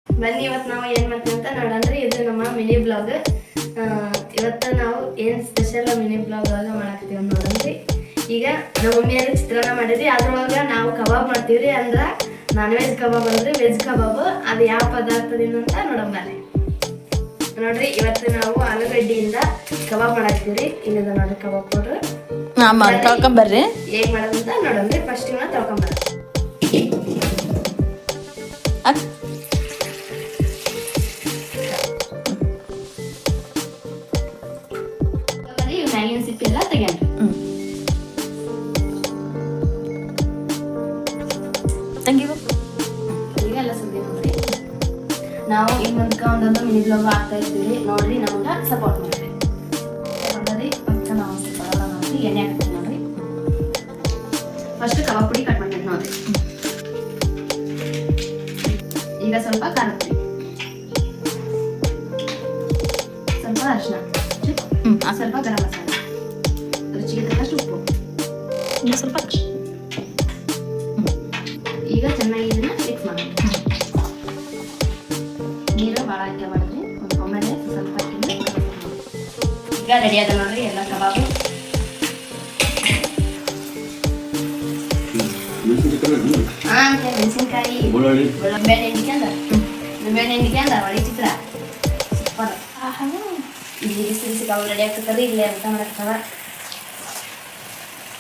ಬನ್ನಿ ಇವತ್ತು ನಾವು ಏನು ಮಾಡ್ತೀವಿ ಅಂತ ನೋಡಂದ್ರೆ ಇದು ನಮ್ಮ ಮಿನಿ ಬ್ಲಾಗ್. ಇವತ್ತು ನಾವು ಏನು ಸ್ಪೆಷಲ್ ಮಿನಿ ಬ್ಲಾಗ್ ಮಾಡಾಕ್ತೀವಿ ನೋಡಂದ್ರಿ. ಈಗ ನಮ್ಮ ಮಮ್ಮಿಯರು ಚಿತ್ರಾನ್ನ ಮಾಡಿದ್ರಿ, ಅದ್ರೊಳಗೆ ನಾವು ಕಬಾಬ್ ಮಾಡ್ತೀವ್ರಿ. ಅಂದ್ರೆ ನಾನ್ ವೆಜ್ ಕಬಾಬ್ ಅಂದ್ರೆ ವೆಜ್ ಕಬಾಬ್. ಅದು ಯಾವ ಪದಾರ್ಥದಿಂದ ಅಂತ ನೋಡಂಬರ್ರಿ. ನೋಡ್ರಿ ಇವತ್ತು ನಾವು ಆಲೂಗಡ್ಡೆಯಿಂದ ಕಬಾಬ್ ಮಾಡಾಕ್ತೀವ್ರಿ. ಇನ್ನದ ನೋಡಿ ಕಬಾಬ್ ಪೌಡ್ರ್ ತೊಳ್ಕೊಂಬರ್ರಿ. ಹೇಗೆ ಮಾಡೋದಂತ ನೋಡಂದ್ರಿ. ಫಸ್ಟ್ ಇವನ್ನ ತೊಳ್ಕೊಂಬರ್ರಿ. ಮ್ಯಾಗಿನ ಸಿಪ್ಪಿ ಎಲ್ಲ ತೆಗೆನ್ರಿ. ಈಗ ಎಲ್ಲ ಸುದ್ದಿ ನೋಡ್ರಿ. ನಾವು ಈ ಮುಂದಕ ಒಂದೊಂದು ಮಿನಿ ಬ್ಲಾಗ್ ಆಗ್ತಾ ಇರ್ತೀವಿ. ನೋಡ್ರಿ ನಮ್ಗೆ ಸಪೋರ್ಟ್ ಮಾಡ್ರಿ. ನೋಡ್ರಿ ಫಸ್ಟ್ ನಾವು ಬರಲ್ಲ ನೋಡ್ರಿ ಎಣ್ಣೆ ಹಾಕ್ತೀವಿ ನೋಡ್ರಿ. ಫಸ್ಟ್ ಕಬಾಬ್ ಪುಡಿ ಕಟ್ ಮಾಡ್ತೀವಿ ನೋಡ್ರಿ. ಈಗ ಸ್ವಲ್ಪ ಖಾರ ಪುಡಿ, ಸ್ವಲ್ಪ ಅರಿಶಿನ, ಸ್ವಲ್ಪ ಗರಂ ಮಸಾಲೆ, ರುಚಿಗೆ ತಕ್ಕಷ್ಟು ಉಪ್ಪು, ಸ್ವಲ್ಪ ಈಗ ಚೆನ್ನಾಗಿ ಇದನ್ನ ಮಿಕ್ಸ್ ಮಾಡಿ. ನೀರು ಭಾಳ ಹಾಕಿ ಮಾಡಿದ್ರಿ. ಒಮ್ಮೆಲೆ ಸ್ವಲ್ಪ ಹಾಕಿದ್ರೆ ಈಗ ರೆಡಿ ಆದ ನೋಡ್ರಿ ಎಲ್ಲ ಕಬಾಬು. ಮೆಣಸಿನ್ಕಾಯಿ ಬೆಣ್ಣೆ ಹಿಂಡಿಕ್ಯಾಂದ ಒಳ್ಳೆ ಚಿತ್ರ ಸೂಪರ್. ಇಲ್ಲಿ ಬಿಸಿ ಬಿಸಿ ಕಬಾಬ್ ರೆಡಿ ಆಗ್ತದೆ. ಇಲ್ಲೇ ಊಟ ಮಾಡಕ್ತದ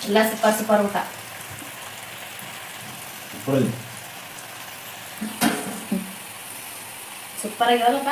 ಎಲ್ಲ ಸೂಪರ್ ಸೂಪರ್ ಊಟ. ಸೂಪರ್ ಆಗಿರಲ್ಲಪ್ಪ.